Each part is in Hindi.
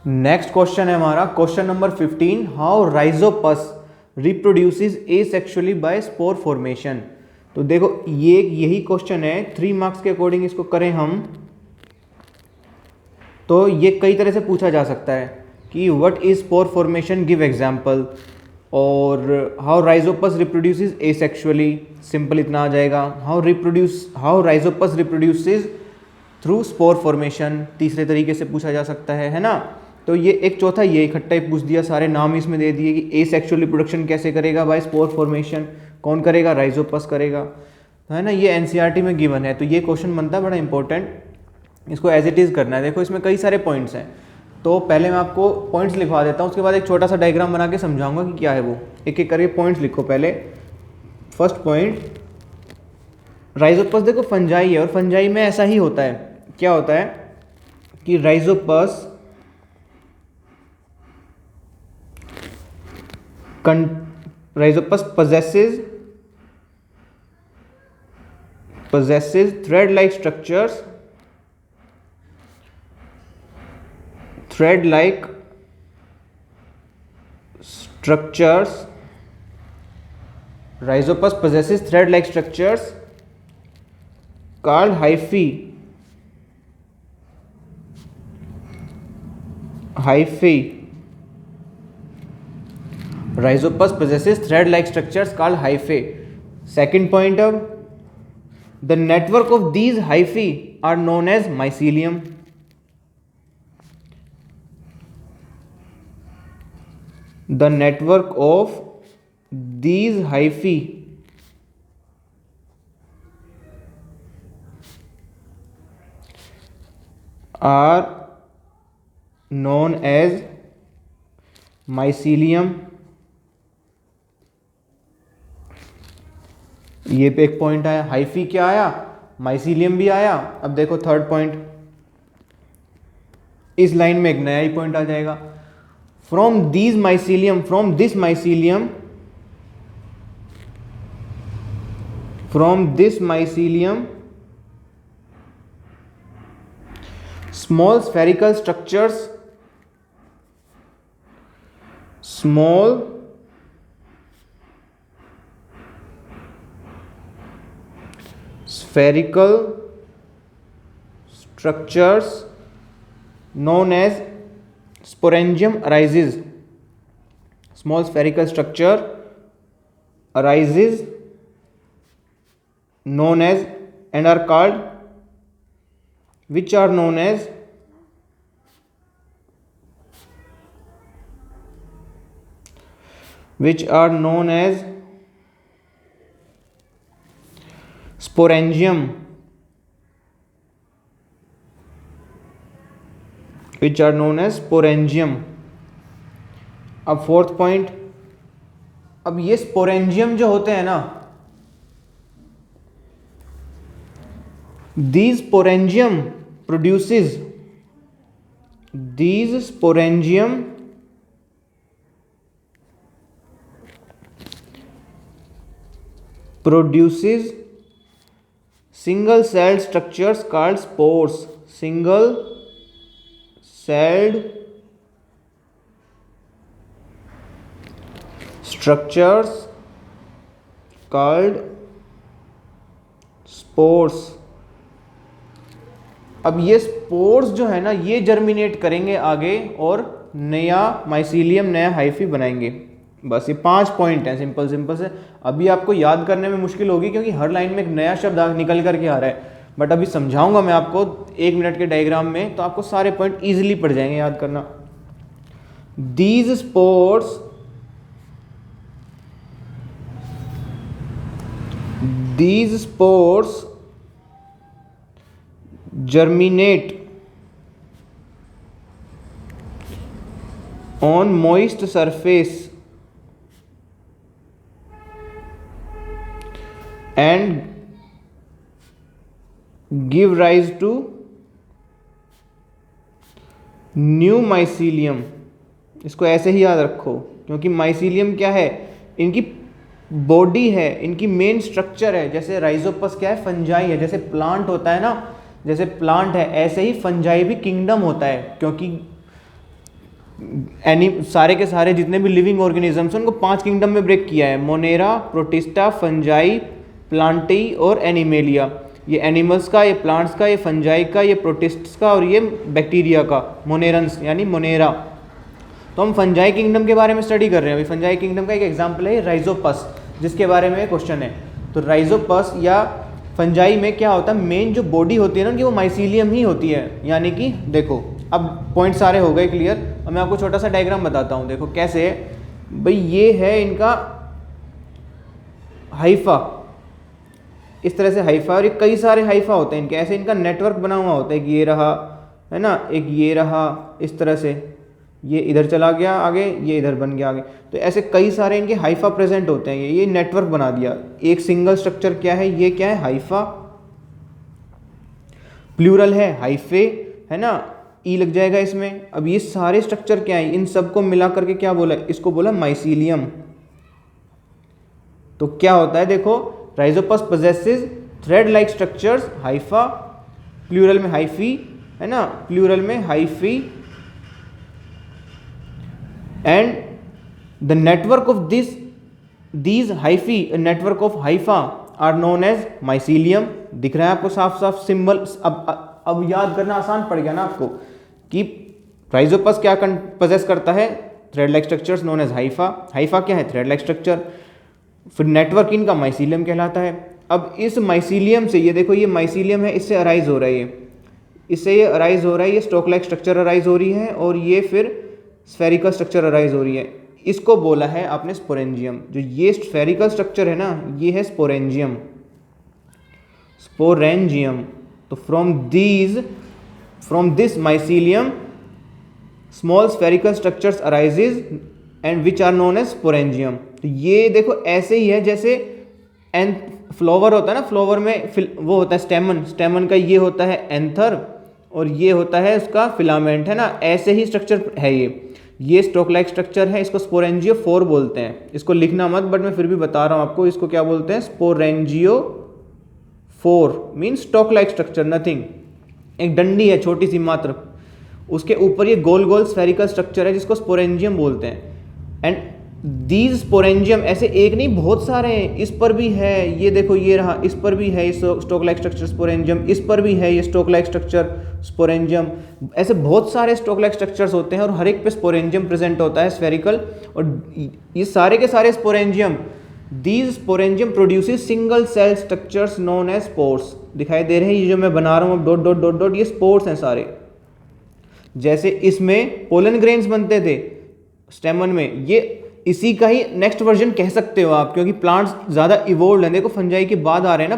नेक्स्ट क्वेश्चन है हमारा question number 15, how rhizopus reproduces asexually by spore formation. तो देखो ये यही क्वेश्चन है, 3 मार्क्स के अकॉर्डिंग इसको करें हम तो ये कई तरह से पूछा जा सकता है कि what is spore formation, give example, और how rhizopus reproduces asexually, simple इतना आ जाएगा। How rhizopus reproduces through spore formation, तीसरे तरीके से पूछा जा सकता है ना। तो ये एक चौथा ये इकट्ठा ही पूछ दिया, सारे नाम इसमें दे दिए कि एसेक्सुअल रिप्रोडक्शन कैसे करेगा बाय स्पोर फॉर्मेशन, कौन करेगा, राइजोपस करेगा, तो है ना। ये एनसीईआरटी में गिवन है, तो ये क्वेश्चन बनता है बड़ा इंपॉर्टेंट, इसको एज इट इज़ करना है। देखो इसमें कई सारे पॉइंट्स हैं, तो पहले मैं आपको पॉइंट्स लिखवा देता हूँ, उसके बाद एक छोटा सा डायग्राम बना के समझाऊंगा कि क्या है वो। एक एक करके पॉइंट्स लिखो। पहले फर्स्ट पॉइंट, राइजोपस देखो फंजाई है, और फंजाई में ऐसा ही होता है, क्या होता है कि Rhizopus possesses thread-like structures, Rhizopus possesses thread-like structures called hyphae. Rhizopus possesses thread-like structures called hyphae. Second point of the network of these hyphae are known as mycelium. The network of these hyphae are known as mycelium. ये पे एक पॉइंट आया, हाइफी क्या आया, माइसीलियम भी आया। अब देखो थर्ड पॉइंट, इस लाइन में एक नया ही पॉइंट आ जाएगा, from this mycelium small spherical structures known as sporangium arises. Small spherical structure arises known as and are called, which are known as sporangium. अब फोर्थ पॉइंट, अब ये स्पोरेंजियम जो होते हैं ना, these sporangium produces single celled structures called spores. Single celled structures called spores. अब ये स्पोर्स जो है ना, ये जर्मिनेट करेंगे आगे और नया माइसीलियम, नया हाइफी बनाएंगे। बस ये 5 पॉइंट हैं, सिंपल से। अभी आपको याद करने में मुश्किल होगी क्योंकि हर लाइन में एक नया शब्द निकल करके आ रहा है, बट अभी समझाऊंगा मैं आपको 1 मिनट के डायग्राम में, तो आपको सारे पॉइंट इजीली पड़ जाएंगे याद करना। These spores germinate on moist surface and give rise to new mycelium. इसको ऐसे ही याद रखो, क्योंकि माइसीलियम क्या है, इनकी बॉडी है, इनकी मेन स्ट्रक्चर है। जैसे राइजोपस क्या है, फंजाई है, जैसे प्लांट होता है ना, जैसे प्लांट है ऐसे ही फंजाई भी किंगडम होता है, क्योंकि सारे के सारे जितने भी लिविंग ऑर्गेनिजम्स हैं उनको 5 किंगडम में ब्रेक किया है, मोनेरा, प्रोटिस्टा, फंजाई, प्लांटी और एनिमेलिया। ये एनिमल्स का, ये प्लांट्स का, ये फंजाई का, ये प्रोटिस्ट्स का और ये बैक्टीरिया का, मोनेरंस यानी मोनेरा। तो हम फंजाई किंगडम के बारे में स्टडी कर रहे हैं अभी। फंजाई किंगडम का एक एग्जाम्पल है राइजोपस, जिसके बारे में क्वेश्चन है। तो राइजोपस या फंजाई में क्या होता है, मेन जो बॉडी होती है ना उनकी वो माइसीलियम ही होती है। यानी कि देखो अब पॉइंट सारे हो गए क्लियर। अब मैं आपको छोटा सा डायग्राम बताता हूँ, देखो कैसे है भाई। ये है इनका हाइफा, इस तरह से हाइफा, और ये कई सारे हाइफा होते हैं इनके, ऐसे इनका नेटवर्क बना हुआ होता है कि ये रहा है ना, एक ये रहा, इस तरह से ये इधर चला गया आगे, ये इधर बन गया आगे। तो ऐसे कई सारे इनके हाइफा प्रेजेंट होते हैं, ये नेटवर्क बना दिया। एक सिंगल स्ट्रक्चर क्या है, ये क्या है, हाइफा। प्लूरल है हाइफे, है ना, ई लग जाएगा इसमें। अब ये सारे स्ट्रक्चर क्या है, इन सबको मिला करके क्या बोला, इसको बोला माइसीलियम। तो क्या होता है देखो, rhizopus possesses thread like structures, hypha, plural में हाइफी, है ना, प्लूरल में hyphae, and the network of these hyphae, a network of hypha are known as mycelium। दिख रहा है आपको साफ साफ सिंबल। अब याद करना आसान पड़ गया ना आपको कि राइजोपस क्या पोजेस करता है, thread like structures known as hypha. Hypha क्या है, थ्रेड लाइक स्ट्रक्चर। फिर नेटवर्क इनका माइसीलियम कहलाता है। अब इस माइसीलियम से, ये देखो ये माइसीलियम है, इससे अराइज हो रहा है, इससे ये अराइज हो रहा है, ये स्टोक लाइक स्ट्रक्चर अराइज हो रही है, और ये फिर स्फेरिकल स्ट्रक्चर अराइज हो रही है। इसको बोला है आपने स्पोरेंजियम। जो ये स्फेरिकल स्ट्रक्चर है ना, ये है स्पोरेंजियम, स्पोरेंजियम। तो from this mycelium small spherical structures arises and which are known as sporangium. तो ये देखो ऐसे ही है जैसे फ्लावर होता है ना, फ्लावर में वो होता है स्टेमन, स्टेमन का ये होता है एंथर और ये होता है उसका फिलामेंट, है ना। ऐसे ही स्ट्रक्चर है ये स्टोक लाइक स्ट्रक्चर है, इसको स्पोरेंजियोफोर बोलते हैं। इसको लिखना मत, बट मैं फिर भी बता रहा हूं आपको, इसको क्या बोलते हैं, sporangiophore means stalk like structure, nothing. एक डंडी है छोटी सी मात्र, उसके ऊपर ये गोल गोल स्फेरिकल स्ट्रक्चर है जिसको स्पोरेंजियम बोलते हैं। एंड दीज स्पोरेंजियम ऐसे एक नहीं बहुत सारे हैं, इस पर भी है, ये देखो ये रहा, इस पर भी है स्टोक लाइक स्ट्रक्चर स्पोरेंजियम, इस पर भी है ये स्टोक लाइक स्ट्रक्चर स्पोरेंजियम। ऐसे बहुत सारे स्टोक लाइक स्ट्रक्चर्स होते हैं और हर एक पे स्पोरेंजियम प्रेजेंट होता है स्फेरिकल। और ये सारे के सारे sporangium, these sporangium produces single cell structures known as spores. दिखाई दे रहे हैं ये जो मैं बना रहा हूँ अब डॉट डॉट डॉट डॉट, ये स्पोर्स हैं सारे। जैसे इसमें पोलन ग्रेन्स बनते थे स्टेमन में, ये इसी का ही नेक्स्ट वर्जन कह सकते हो आप, क्योंकि प्लांट्स ज़्यादा इवोल्व हैं। देखो फंजाई के बाद आ रहे हैं ना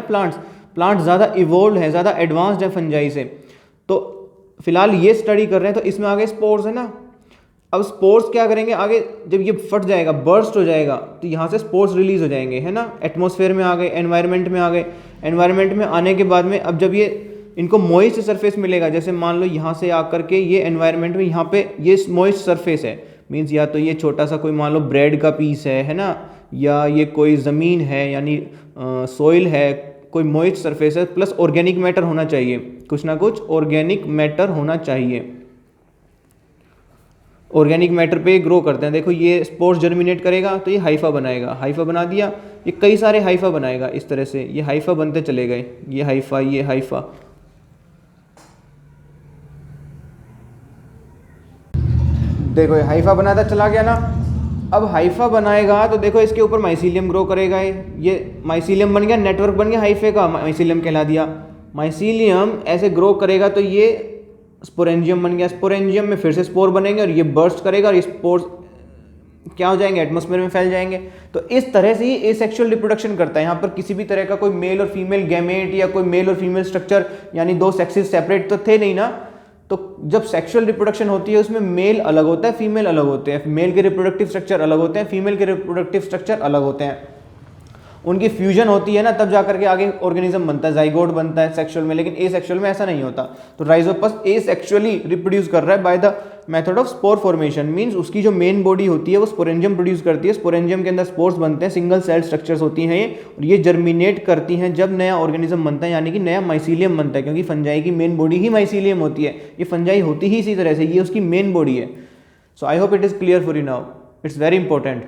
प्लांट्स ज़्यादा इवोल्व हैं, ज़्यादा एडवांस्ड है फंजाई से। तो फिलहाल ये स्टडी कर रहे हैं, तो इसमें आगे स्पोर्स है ना। अब स्पोर्स क्या करेंगे आगे, जब ये फट जाएगा, बर्स्ट हो जाएगा, तो यहाँ से स्पोर्स रिलीज हो जाएंगे, है ना। एटमॉस्फेयर में आ गए, एनवायरनमेंट में आ गए। एनवायरनमेंट में आने के बाद में अब जब ये इनको मॉइस्ट सरफेस मिलेगा, जैसे मान लो यहाँ से आकर के ये एनवायरनमेंट में यहाँ पे ये मॉइस्ट सरफेस है, मीन्स या तो ये छोटा सा कोई मान लो ब्रेड का पीस है ना, या ये कोई ज़मीन है यानी सॉइल है, कोई मॉइस्ट सरफेस है, प्लस ऑर्गेनिक मैटर होना चाहिए, कुछ ना कुछ ऑर्गेनिक मैटर होना चाहिए। ऑर्गेनिक मैटर पे ग्रो करते हैं। देखो ये स्पोर्स जर्मिनेट करेगा तो ये हाइफा बनाएगा, हाइफा बना दिया, ये कई सारे हाइफा बनाएगा इस तरह से, ये हाइफा बनते चले गए, ये हाइफा, ये हाइफा। देखो ये हाइफा बनाता चला गया ना। अब हाइफा बनाएगा तो देखो इसके ऊपर माइसीलियम ग्रो करेगा, ये माइसीलियम बन गया, नेटवर्क बन गया हाइफे का, माइसीलियम कहला दिया। माइसीलियम ऐसे ग्रो करेगा तो ये स्पोरेंजियम बन गया, स्पोरेंजियम में फिर से स्पोर बनेंगे और ये बर्स्ट करेगा और ये स्पोर्स क्या हो जाएंगे, एटमॉस्फेयर में फैल जाएंगे। तो इस तरह से ही एसेक्सुअल रिप्रोडक्शन करता है। यहाँ पर किसी भी तरह का कोई मेल और फीमेल गैमेट या कोई मेल और फीमेल स्ट्रक्चर यानी दो सेक्सेस सेपरेट तो थे नहीं ना। तो जब सेक्सुअल रिप्रोडक्शन होती है उसमें मेल अलग होता है, फीमेल अलग होते हैं, मेल के रिप्रोडक्टिव स्ट्रक्चर अलग होते हैं, फीमेल के रिप्रोडक्टिव स्ट्रक्चर अलग होते हैं, उनकी फ्यूजन होती है ना, तब जाकर के आगे ऑर्गेनिज्म बनता है, जाइगोट बनता है सेक्सुअल में। लेकिन एसेक्सुअल में ऐसा नहीं होता। तो राइजोपस एसेक्सुअली रिप्रोड्यूस कर रहा है by the method of spore formation, means उसकी जो मेन बॉडी होती है वो स्पोरेंजियम प्रोड्यूस करती है, स्पोरेंजियम के अंदर स्पोर्स बनते हैं, सिंगल सेल स्ट्रक्चर्स होती हैं ये, और ये जर्मिनेट करती हैं जब नया ऑर्गेनिज्म बनता है, यानी कि नया माइसीलियम बनता है, क्योंकि फंजाई की मेन बॉडी ही माइसीलियम होती है। ये फंजाई होती ही इसी तरह से, ये उसकी मेन बॉडी है। So I hope it is clear for you now. It's very important.